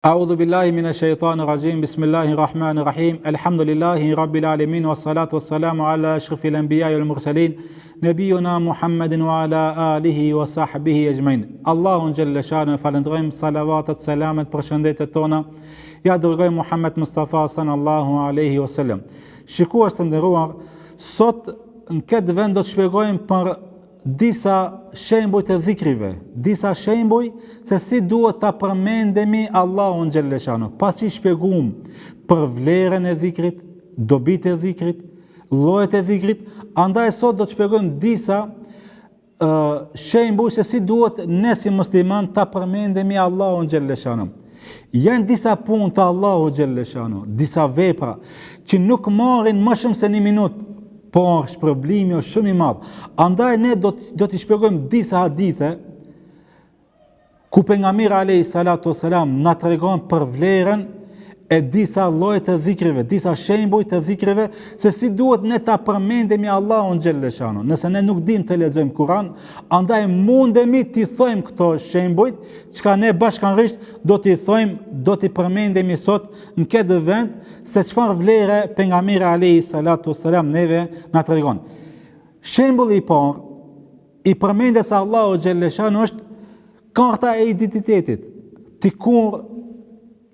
أعوذ بالله من الشيطان الرجيم بسم الله الرحمن الرحيم الحمد لله رب العالمين والصلاة والسلام على أشرف الأنبياء والمرسلين نبينا محمد وعلى آله وصحبه أجمعين. Allahun Gjelle Shane falendrojmë, salavatet, selamet, përshëndetet tona ja dërgojmë Muhammed Mustafa sallallahu alaihi wasallam. Shikues të nderuar, sot në këtë vend do të shpjegojmë për disa shembuj të dhikrive, disa shembuj se si duhet ta përmendemi Allahun Gjelle Shane. Pasi shpjeguam për vlerën e dhikrit, dobitë e dhikrit, llojet e dhikrit, andaj sot do të shpjegojmë disa shembuj se si duhet ne si musliman ta përmendemi Allahun Gjelle Shane. Janë disa punë të Allahut Gjelle Shane, disa vepra që nuk marrin më shumë se 1 minutë, por shpërblimi është shumë i madh. Andaj ne do t'i shpjegojmë disa hadithe ku pejgamberi alayhi salatu wasalam na tregon për vlerën e disa lloje të dhikrive, disa shembuj të dhikrive se si duhet ne ta përmendemi Allahun Gjelle Shane. Nëse ne nuk dimë të lexojmë Kur'an, andaj mundemi t'i thojmë këto shembuj, çka ne bashkërisht do t'i thojmë, do t'i përmendemi sot në këtë vend se çfarë vlere pejgamberi alayhi salatu wasalam neve na tregon. Shembulli i parë i përmendjes së Allahut Gjelle Shane është karta e identitetit. Ti kur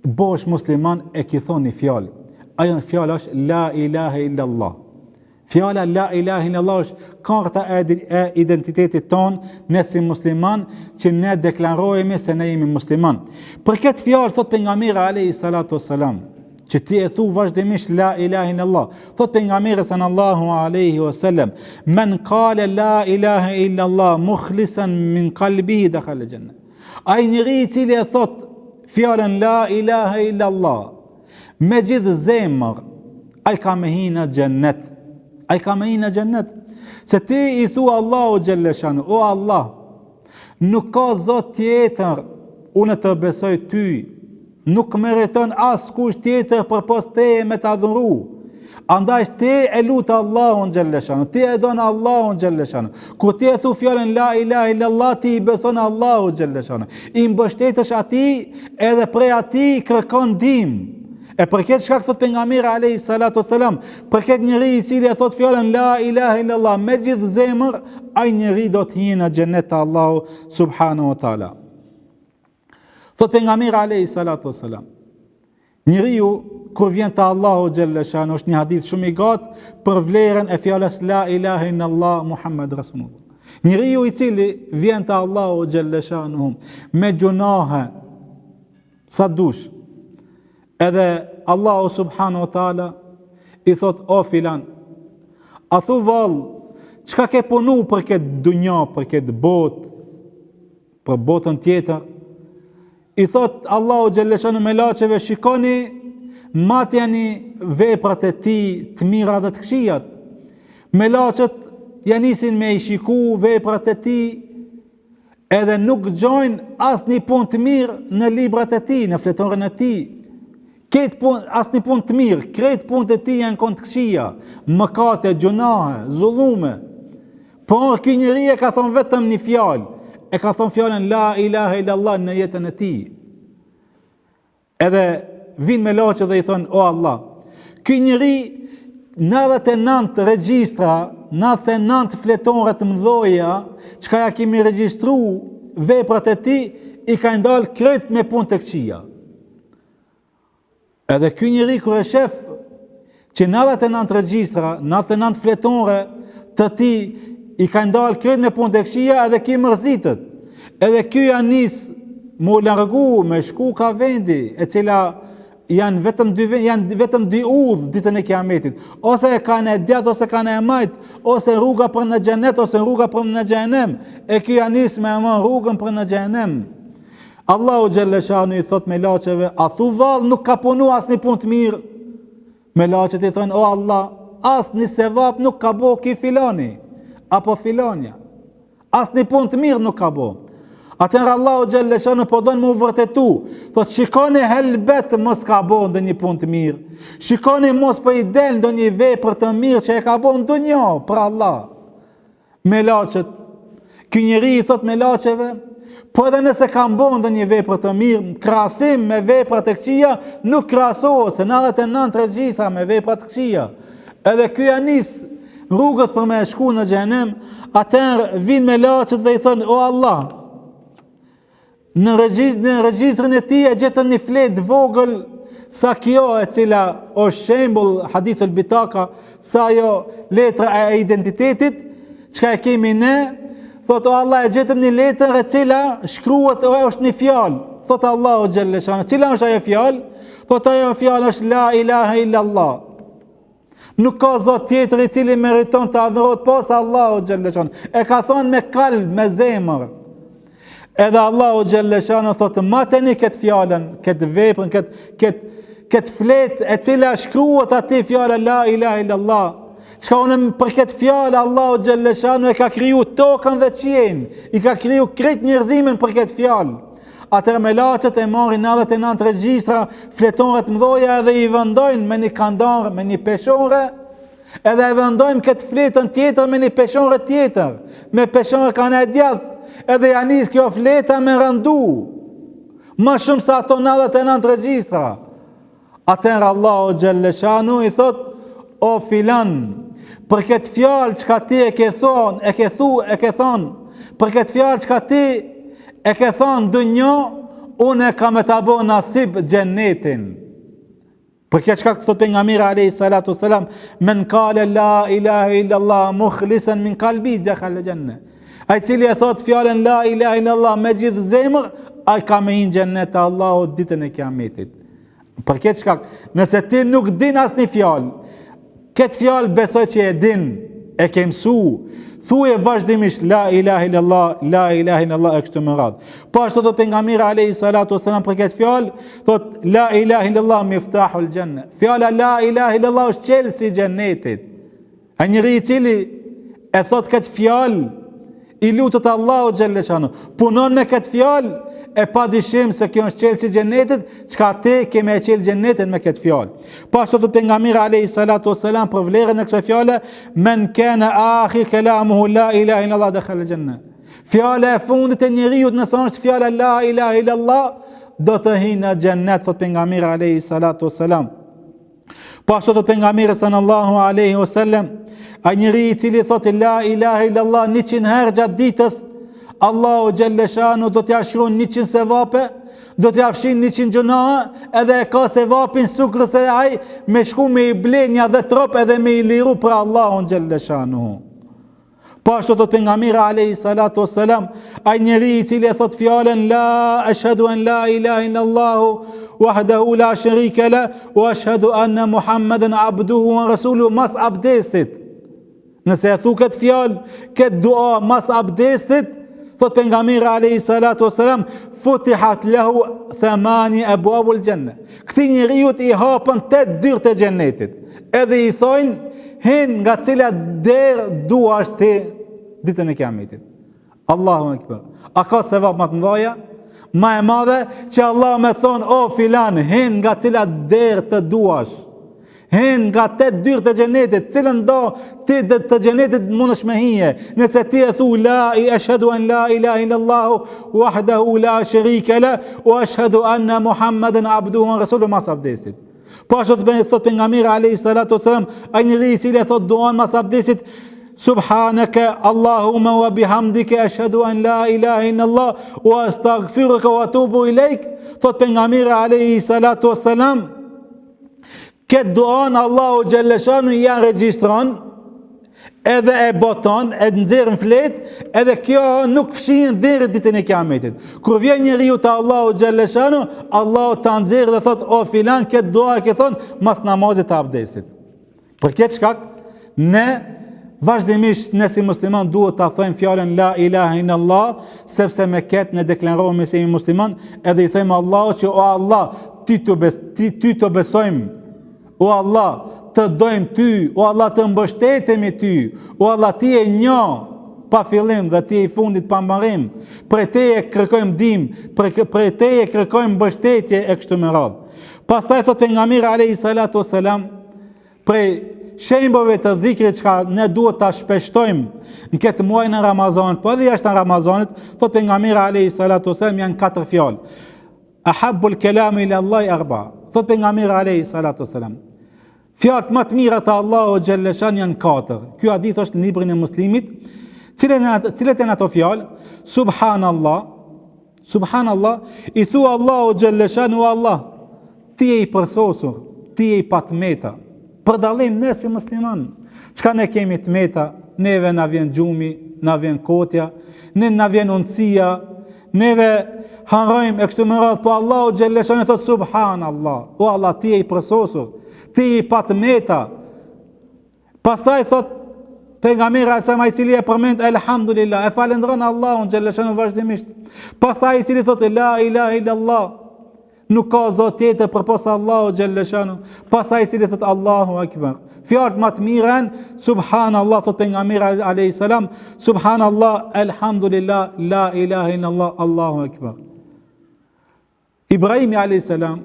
bosh musliman e ki thoni fjalë. Ajo fjala është la ilaha illallah. Fjala la ilaha illallah është karta e identitetit ton ne si musliman që ne deklarojemi se ne jemi musliman. Për këtë fjalë thot pejgamberi alayhi salatu wassalam që ti e thu vazhdimisht la ilaha illallah. Thot pejgamberi sallallahu alaihi wasallam men qala la ilaha illallah mukhlisan min qalbihi dakhala al-janna. Ai njeri i cili e thot fjalën la ilaha illallah me gjithë zemër, ai ka me hina xhennet. Ai ka me hina xhennet. Se ti i thua Allahu Gjelle Shane, o Allah, nuk ka zot tjetër unë të besoj ty, nuk meriton askush tjetër përpos teje me të adhuru. Andaj ti e lut Allahun Gjelle Shane, ti e don Allahun Gjelle Shane. Kur ti e thu fjalën la ilaha illallah, ti i beson Allahut Gjelle Shane. I mbështetesh atij edhe prej atij kërkon ndihmë. E për këtë shkak thot pejgamberi alayhi salatu wasalam, për këtë njeri i cili e thot fjalën la ilaha illallah me gjithë zemër, ai njeri do të hyjë në xhenet të Allahu subhanahu wa taala. Thot pejgamberi alayhi salatu wasalam, njeriu kur vjen te Allahu Gjelle Shane, është një hadith shumë i gatë për vlerën e fjalës la ilaha illallah Muhammed Rasulullah. Njeriu i cili vjen te Allahu Gjelle Shane me gjunahe sa dush, edhe Allahu subhanahu wa taala i thot o filan, a thu vallë, çka ke punu për këtë dunja, për këtë botë, për botën tjetër? I thot Allahu Gjelle Shane me laçeve, shikoni matjani veprat e tij të mira dhe të këqijat. Me laçet ja nisin me i shiku veprat e tij, edhe nuk gjojnë asnjë punë të mirë në librat e tij, në fletoren e tij. Këtë punë, asnjë punë të mirë, këtë punët e tij janë kënd të këqija, mëkate, gjunahe, zullume. Por ky njeri e ka thonë vetëm një fjalë, e ka thonë fjalën la ilaha illallah në jetën e tij. Edhe vinë me laçe dhe i thonë, o Allah, ky njeri 99 regjistra, 99 fletore të mëdhoja, çka ja kemi regjistru veprat e tij, i ka ndalë krejt me punë të këqija. Edhe ky njeri kur e shef që 99 regjistra, 99 fletore të tij i ka ndalë krejt me punë të këqija, edhe ki mërzitet. Edhe ky ja nis mu largu me shku ka vendi, e cila janë vetëm dy udhë ditën e kiametit. Ose e kanë e djathtë, ose kanë e majt, ose rruga për në xhenet, ose rruga për në xhenem. E ky ja nis me ama rrugën për në xhenem. Allahu Gjelle Shane i thot me laçeve, a thu vallë nuk ka punu asnjë punë të mirë? Me laçet i thonë, o Allah, asnjë sevap nuk ka bo ki filani, apo filanja. Asnjë punë të mirë nuk ka bo. Atëherë Allahu Gjelle Shane po don më vërtetu. Thot shikoni helbet mos ka bo ndonjë punë të mirë. Shikoni mos po i del ndonjë vepër të mirë që e ka bo në dunjë për Allah. Me laçet, ky njeri i thot me laçeve, po edhe nëse kam bërë ndonjë vepër të mirë, krahasim me veprat e këqija, nuk krahasohet se 99 regjistra me veprat të këqija. Edhe ky ja nis rrugës për me shku në xhenem, atëherë vin me laçet dhe i thon: "O Allah, në regjistrin e tij e gjetëm një fletë vogël sa kjo e cila është shembull hadithul bitaka, sa ajo letra e identitetit, çka e kemi ne." Thot: "O Allah, e gjetëm një letër e cila shkruhet është një fjalë." Thot Allahu xhelle shanu: "Cila është ajo fjalë?" Thot: "Ajo fjalë është la ilaha illa Allah. Nuk ka zot tjetër i cili meriton të adhurohet posa Allahu xhelle shanu." E ka thonë me kalb, me zemër. Edhe Allahu xhelle shanu thot: "Mateni këtë fjalën, këtë veprën, këtë fletë e cila shkruhet aty fjala la ilaha illa Allah." Çka unë për këtë fjalë Allahu xhelle shanu e ka kriju tokën dhe qiejin, i ka kriju krejt njerëzimin për këtë fjalë. Atëherë me laçet e marrin 99 regjistra fletore të mëdha edhe i vendojnë me një kandar, me një peshore, edhe e vendojnë këtë fletën tjetër me një peshore tjetër, me peshore kanë e djathtë, edhe ja nis kjo fleta me rëndu, më shumë sa ato 99 regjistra. Atëherë Allahu xhelle shanu i thot: "O filan, për këtë fjalë çka ti e ke thonë, për këtë fjalë çka ti e ke thonë dunjë, unë e kam ta bë nasib xhenetin." Për këtë çka thot pejgamberi alayhi salatu wasalam: "Men qala la ilaha illa Allah mukhlisan min qalbi dakhala janna." Ai cili e thot fjalën la ilaha illa Allah me gjithë zemër, ai ka me hin xhenet e Allahut ditën e kiametit. Për këtë shkak, nëse ti nuk din asnjë fjalë, këtë fjalë besoj që e din, e ke mësu, thuje vazhdimisht la ilaha illallah, la ilaha illallah e kështu me radhë. Po ashtu thot pejgamberi alayhi salatu wasalam për këtë fjalë, thot la ilaha illallah miftahul janna. Fjala la ilaha illallah është çelësi i xhenetit. A njëri i cili e thot këtë fjalë, i lutet Allahu xhelle shanu, punon me këtë fjalë, e pa dyshim se kjo është çelësi i xhenetit, çka ti ke me çel xhenetin me këtë fjalë. Pashtu të pejgamberi alayhi salatu wasalam për vlerën e kësaj fjale: "Men kana akhir kalamuhu la ilaha illallah dakhala janna." Fjala e fundit e njeriu nëse është fjala la ilaha illallah, do të hyjë në xhennet, thot pejgamberi alayhi salatu wasalam. Pashtu të pejgamberi sallallahu alaihi wasallam: "Ai njeriu i cili thotë la ilaha illallah 100 herë gjatë ditës, Allahu xhelle shanu do t'ja shkruan 100 sevape, do t'ja fshin 100 gjunahe, edhe e ka sevapin sukrës e ai me shku me i blenja dhe trop edhe me i liru për Allahun xhelle shanu." Po ashtu thot pejgamberi alayhi salatu wassalam: "Ai njeri i cili e thot fjalën la ashhadu an la ilaha illa Allah wahdahu la sharika la wa ashhadu anna Muhammadan abduhu wa rasuluhu" mas abdestit. Nëse e thu këtë fjalë, këtë dua mas abdestit, thot pejgamberi alayhi salatu wassalam: "Futihat lahu 8 abwabul janna." Këtij njeriu i hapën 8 dyert e xhenetit. Edhe i thojnë: "Hin nga cila derë duash ti ditën e kiametit." Allahu akbar. A ka sevap më të mëdha? Më e madhe që Allah me thonë: "O filan, hin nga cila derë të duash." Hen nga 8 dyert e xhenetit, cilën do ti të xhenetit mundesh me hije. Nëse ti e thu la ashhadu an la ilaha illallah wahdahu la sharika la wa ashhadu anna Muhammadan abduhu wa rasuluhu mas abdesit. Po ashtu të thot pejgamberi alayhi salatu wasalam: "Ai njeri i cili e thot duan mas abdesit, subhanaka Allahumma wa bihamdika ashhadu an la ilaha illallah wa astaghfiruka wa atubu ilaik", thot pejgamberi alayhi salatu wasalam, këtë duan Allahu xhelle shanu ja regjistron, edhe e boton, e nxjerr në fletë, edhe kjo nuk fshin deri ditën e kiametit. Kur vjen njeriu te Allahu xhelle shanu, Allahu ta nxjerr dhe thot: "O filan, këtë dua e ke thon mas namazit të abdesit." Për këtë shkak ne vazhdimisht ne si musliman duhet ta thojmë fjalën la ilaha illallah, sepse me këtë ne deklarohemi se jemi musliman, edhe i themi Allahut që o Allah, ty të besojmë. O Allah, të dojmë ty, o Allah të mbështetemi ty, o Allah ti e një pa fillim dhe ti e i fundit pa mbarim, prej teje kërkojmë ndihmë, prej teje kërkojmë mbështetje e kështu me radhë. Pastaj thot pejgamberi alayhi salatu wasalam, prej shembove të dhikrit që ne duhet ta shpeshtojmë në këtë muaj në Ramazan, po edhe jashtë në Ramazanit, thot pejgamberi alayhi salatu wasallam janë 4 fjalë. Ahabbul kalam ila Allah arba. Thot pejgamberi alayhi salatu wasallam. Fjalët më të mira të Allahu xhalla shan janë 4. Ky hadith është në librin e Muslimit. Cilat janë ato fjalë? Subhanallah. Subhanallah, i thua Allahu xhalla shan wa Allah. Ti je i përsosur, ti je i patmeta. Për dallim ne si musliman, çka ne kemi të meta, neve na vjen gjumi, na vjen kotja, ne na vjen untësia, neve harrojmë e kështu me radhë, po Allahu xhalla shan thot subhanallah, o Allah ti je i përsosur, ti je i patmeta. Pastaj thot pejgamberi sa i cili e përmend elhamdulillah, e falendron Allahun xhalla shan vazhdimisht. Pastaj i cili thot la ilaha illallah, nuk ka zot tjetër përposa Allahu xhalla shanu. Pastaj i cili thot Allahu akbar. Fjalët më të mira subhanallah, thot pejgamberi alayhi salam, subhanallah, alhamdulillah, la ilaha illallah, Allahu akbar. Ibrahim alayhi salam,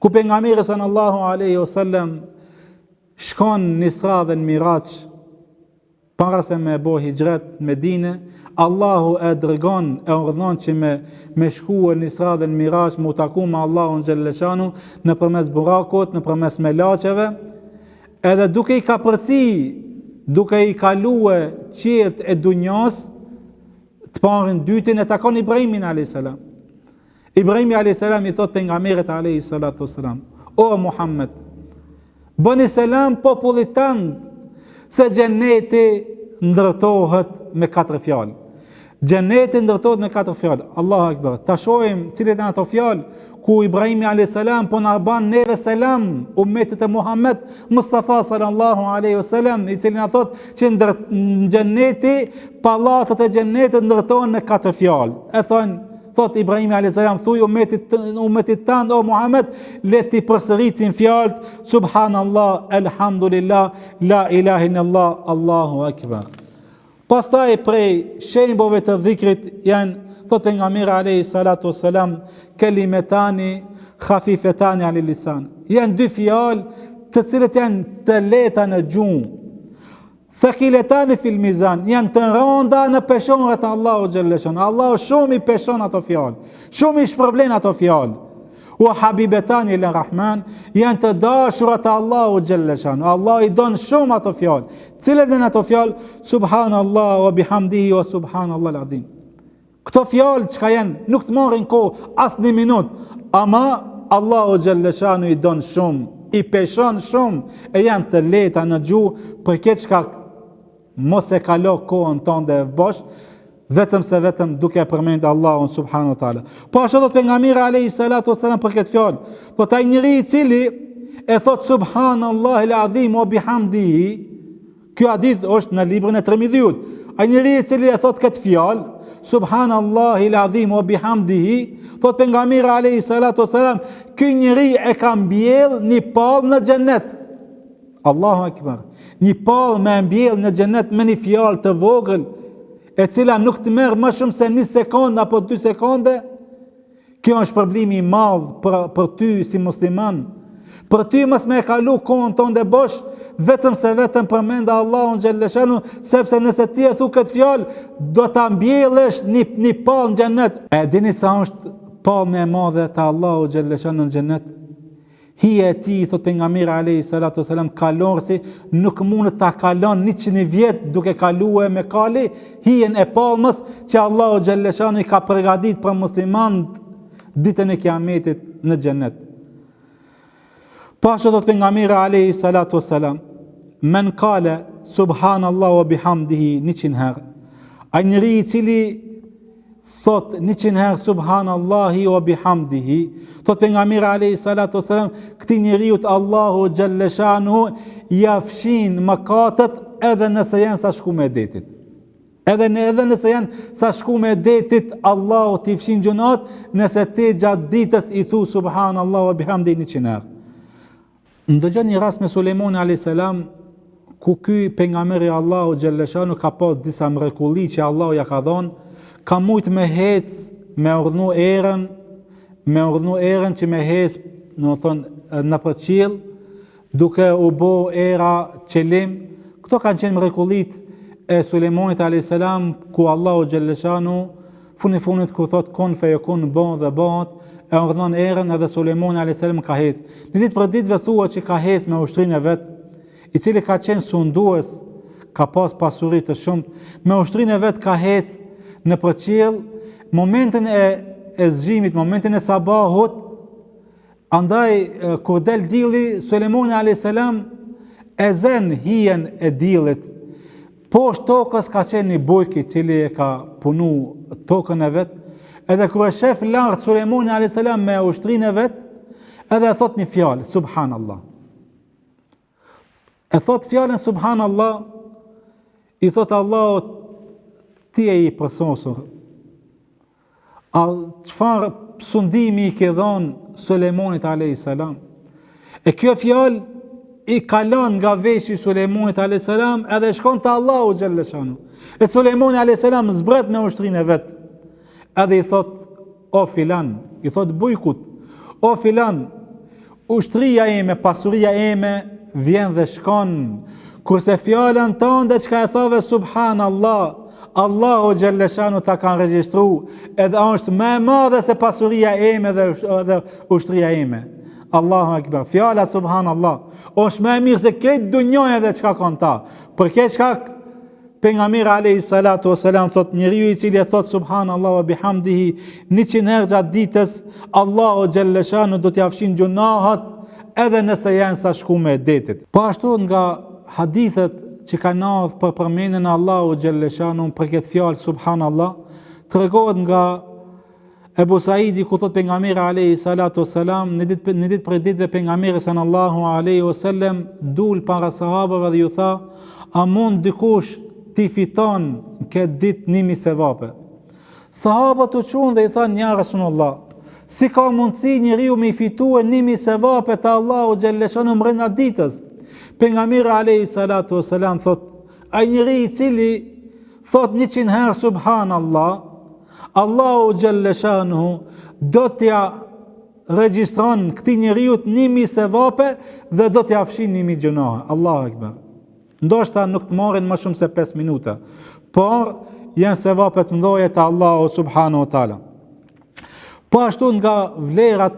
ku pejgamberi sallallahu alaihi wasallam shkon në Isra dhe në Miraj, para se me bo hijret në Medinë, Allahu e dërgon, e urdhon që me shku në Isra dhe në Miraj, me u taku me Allahun xhalla shanu në përmes burakut, në përmes melaqeve, edhe duke i ka përsi, duke i kalue qiet e dunjas, të parin dytin e takon Ibrahimin a.s. Ibrahimi a.s. i thot pejgamberit a.s. O Muhammed, bëni selam popullit tënd, se xheneti ndërtohet me 4 fjalë. Xheneti ndërtohet me 4 fjalë. Allahu akbar. Ta shohim cilat janë ato fjalë ku Ibrahimi alayhis salam po na ban neve selam ummetit e Muhammed Mustafa sallallahu alaihi wasallam, i cili na thot që në xheneti pallatet e xhenetit ndërtohen me 4 fjalë. E thot Ibrahimi alayhis salam, thuaj ummetit tan o Muhammed, le ti përsëritin fjalët subhanallah, alhamdulillah, la ilaha illallah, Allahu akbar. Pastaj prej shembove të dhikrit janë, thot pejgamberi alayhi salatu wassalam, kalimatani khafifetani ala lisan. Janë 2 fjalë të cilët janë të lehta në gjuhë. Thakiletani fil mizan, janë të rënda në peshonat e Allahu xhalla shan. Allahu shumë i peshon ato fjalë, shumë i shpërblen ato fjalë. Wa habibetani ila rahman, janë të dashura te Allahu xhalla shan. Allah i don shumë ato fjalë. Cilat janë ato fjalë? Subhanallah wa bihamdihi wa subhanallah al-azim. Këto fjalë çka janë, nuk të marrin kohë as një minutë, ama Allahu xhalla shanu i don shumë, i peshon shumë, e janë të lehta në gjuhë, për këtë çka mos e kalo kohën tënde bosh, vetëm duke përmend Allahun subhanahu wa taala. Po ashtu thot pejgamberi alayhi salatu wasalam për këtë fjalë, po ai njeri i cili e thot subhanallahi al-azim wa bihamdihi, ky hadith është në librin e Tirmidhiut. Ai njeri i cili e thot këtë fjalë, subhanallahi al-azim wa bihamdihi, thot pejgamberi alayhi salatu wasalam, ky njeri e ka mbjell një palmë në xhennet. Allahu akbar. Një palmë me mbjell në xhennet me një fjalë të vogël, e cila nuk të merr më shumë se 1 sekondë apo 2 sekonde. Kjo është problemi i madh për ty si musliman. Për ty mos më e kalu kohën tënde bosh, vetëm përmend Allahun xhalla shanu, sepse nëse ti e thu këtë fjalë, do ta mbjellësh një palmë në xhennet. E dini sa është palmë e madhe te Allahu xhalla shanu në xhennet? Hija e ti, thot pejgamberi alayhi salatu wasalam, kalorsi nuk mund ta kalon 100 vjet duke kaluar me kali hijen e palmës që Allahu xhalla shanu i ka përgatitur për muslimanët ditën e Kiametit në xhennet. Pasha thot pejgamberi alayhi salatu wasalam, men qala subhanallahu wa bihamdihi 100 herë. Ai njeri i cili thot 100 herë subhanallahi wa bihamdihi, thot pejgamberi alayhi salatu wasalam, këtij njeriu Allahu xhalla shanu ja fshin mëkatet edhe nëse janë sa shkume e detit. Edhe nëse janë sa shkume e detit, Allahu t'i fshin gjunat nëse ti gjatë ditës i thu subhanallahu wa bihamdihi 100 herë. Ndëgjon një rast me Sulejmani alayhis salam, ku ky pejgamberi Allahu xhalla shanu ka pas disa mrekulli që Allahu ja ka dhënë, ka mujt me hec, me urdhnu erën që me hec, në për qiell, duke u bo era qelim. Këto kanë qenë mrekullit e Sulejmanit a.s. ku Allahu Gjelleshanu funit ku thot kun feyekun bon dhe bëhet, e urdhënon erën edhe Sulejmani a.s. ka hec. Në ditë për ditëve thuhet që ka hec me ushtrinë e vet, i cili ka qenë sundues, ka pas pasuri të shumt, me ushtrinë e vet ka hec në përqiell, momentin e zgjimit, momentin e sabahut. Andaj kur del dielli, Sulejmani a.s. e zen hijen e diellit. Poshtë tokës ka qenë një bujk i cili e ka punu tokën e vet, edhe kur e shef lart Sulejmani a.s. me ushtrinë e vet, edhe e thot një fjalë, subhanallah. E thot fjalën subhanallah, i thot Allahut, ti e i përsosur. Çfarë sundimi i ke dhënë Sulejmanit a.s. E kjo fjalë i kalon nga veshi Sulejmanit a.s. edhe shkon te Allahu Gjelleshanu. E Sulejmani a.s. zbret me ushtrinë e vet, edhe i thot, o filan, i thot bujkut, o filan, ushtria ime, pasuria ime vjen dhe shkon, kurse fjallën tënde çka e thove subhanallah, Allahu Gjelleshanu ta ka regjistru, edhe është më e madhe se pasuria ime dhe ushtria ime. Allahu Akbar, fjala subhanallah, është më e mirë se këtë dunjoja dhe çka kanë ta. Për këtë shkak pejgamberi alayhi salatu wasalam thot, njeriu i cili e thot subhanallahu wa bihamdihi 100 herë gjatë ditës, Allahu Gjelleshanu do t'ia fshin gjunahat edhe nëse janë sa shkume e detit. Po ashtu nga hadithet që kanë ardhur për përmendjen e Allahu Gjelleshanu për këtë fjalë subhanallah, tregohet nga Ebu Saidi ku thot pejgamberi alayhi salatu wasalam, në ditë për ditëve pejgamberi sallallahu alaihi wasallam dul para sahabëve dhe ju tha, a mund dikush ti fiton këtë ditë 1000 sevape? Sahabët u çuan dhe i thanë, ja Rasulullah, si ka mundësi njeriu me fitue 1000 sevape të Allahu Gjelleshanu brenda ditës? Pejgamberi alayhi salatu wasalam thot, ai njeri i cili thot 100 herë subhanallah, Allahu Gjelleshanu do t'ja regjistron këtij njeriu 1000 sevape dhe do t'ja fshin 1000 gjunahe. Allahu Akbar. Ndoshta nuk të marrin më shumë se 5 minuta, por janë sevape të mëdha të Allahu subhanahu wa taala. Po ashtu nga vlerat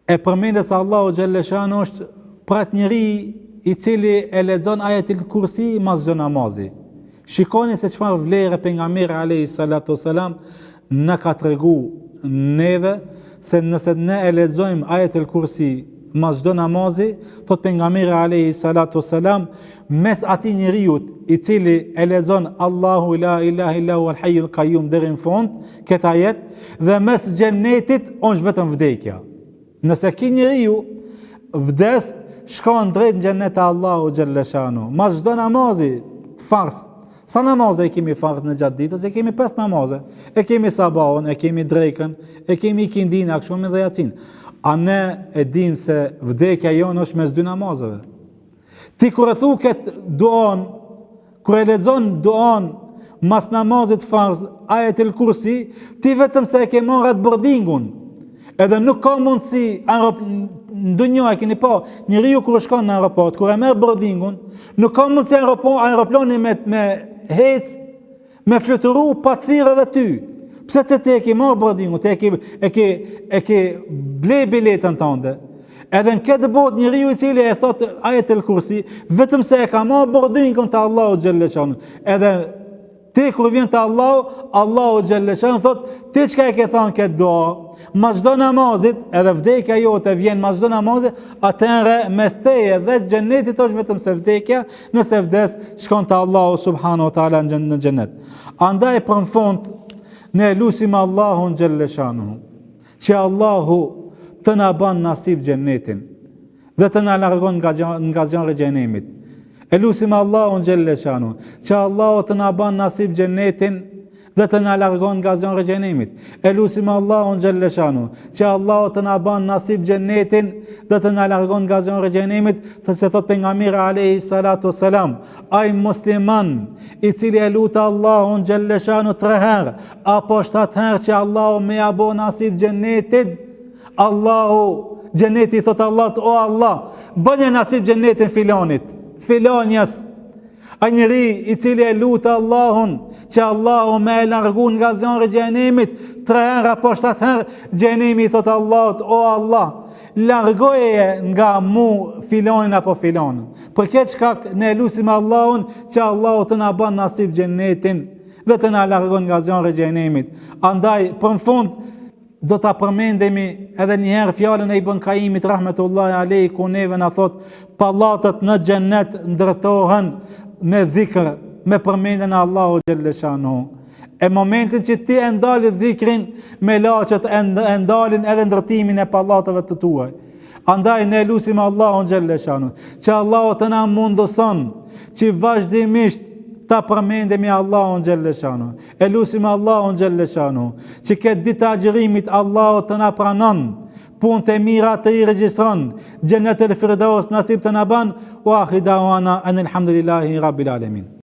e përmendjes Allahu Gjelleshanu është për atë njeri i cili e lexon ajetul kursi mas çdo namazi. Shikoni se çfarë vlerë pejgamberi alayhi salatu wasalam na ka tregu neve, se nëse ne e lexojmë ajetul kursi mas çdo namazi, thot pejgamberi alayhi salatu wasalam, mes atij njeriu i cili e lexon Allahu la ilaha illa huwal hayyul qayyum deri në fund këtë ajet, dhe mes xhennetit është vetëm vdekja. Nëse ky njeriu vdes, shkon drejt në xhennet e Allahu Gjelleshanu. Mas çdo namazi të fars. Sa namaze e kemi fars në gjatë ditës? E kemi 5 namaze. E kemi sabahun, e kemi drekën, e kemi ikindin, akshomin dhe yacin. A ne e dim se vdekja jonë është mes 2 namazeve? Ti kur e thu këtë duan, kur e lexon duan mas namazit fars, ajetul kursi, ti vetëm se e ke marrë atë bordingun. Edhe nuk ka mundësi, në dunjë e keni pa, njeriu kur shkon në aeroport, kur e merr bordingun, nuk ka mundësi aeroplani me hec, me fluturu pa të thirrë edhe ty. Pse te e ke marrë bordingun, e ke ble biletën tënde. Edhe në këtë botë njeriu i cili e thot ajetul kursi, vetëm se e ka marrë bordingun te Allahu Gjelleshanu. Edhe ti kur vjen te Allahu Gjelleshanu thot, ti çka e ke thënë këtë dua, mas çdo namazit, edhe vdekja jote vjen mas çdo namazit, atëherë mes teje dhe xhennetit është vetëm se vdekja, nëse vdes shkon te Allahu subhanahu wa taala në xhennet. Andaj për në fund ne lutim Allahun Gjelleshanu, që Allahu të na bën nasib xhennetin dhe të na largon nga zjarri i xhenemit. E lutim Allahun Gjelleshanu, që Allahu të na bën nasib xhennetin dhe të na largon nga zjarri i xhenemit. E lutim Allahun Gjelleshanu, që Allahu të na bën nasib xhennetin dhe të na largon nga zjarri i xhenemit, se thot pejgamberi alayhi salatu wasalam, ai musliman i cili e lut Allahun Gjelleshanu 3 herë apo 7 herë që Allahu më ia bën nasib xhennetit, Allahu Xheneti i thot Allah, o Allah, bënë nasib xhenetin filanit, filanjas. A njëri i cili e lutë Allahun që Allahu me e largun nga zjarri i xhenemit 3 herë apo 7 herë, xhenemi i thot Allahut, o Allah, largoje nga mu filanin apo filanën. Për këtë shkak ne lutim Allahun që Allahu të na bën nasib xhenetin dhe të na largon nga zjarri i xhenemit. Andaj për në fund do ta përmendemi edhe një herë fjalën e Ibn Qayyimit rahmetullahi alayhi, ku neve na thot pallatet në xhenet ndërtohen me dhikr, me përmendjen e Allahu xhelle shanuhu. E momentin që ti e ndali dhikrin, me laçet e ndalin edhe ndërtimin e pallateve të tuaj. Andaj ne lutim Allahun xhelle shanuhu që Allahu të na mundëson që vazhdimisht ta përmendemi Allahun xhelle shanuhu. E lutim Allahun xhelle shanuhu që këtë ditë agjërimit Allahu të na pranon, punët e mira të i regjistron, Xhenetul Firdaus nasib të na ban, wa akhiru da'wana anil hamdulillahi rabbil alamin.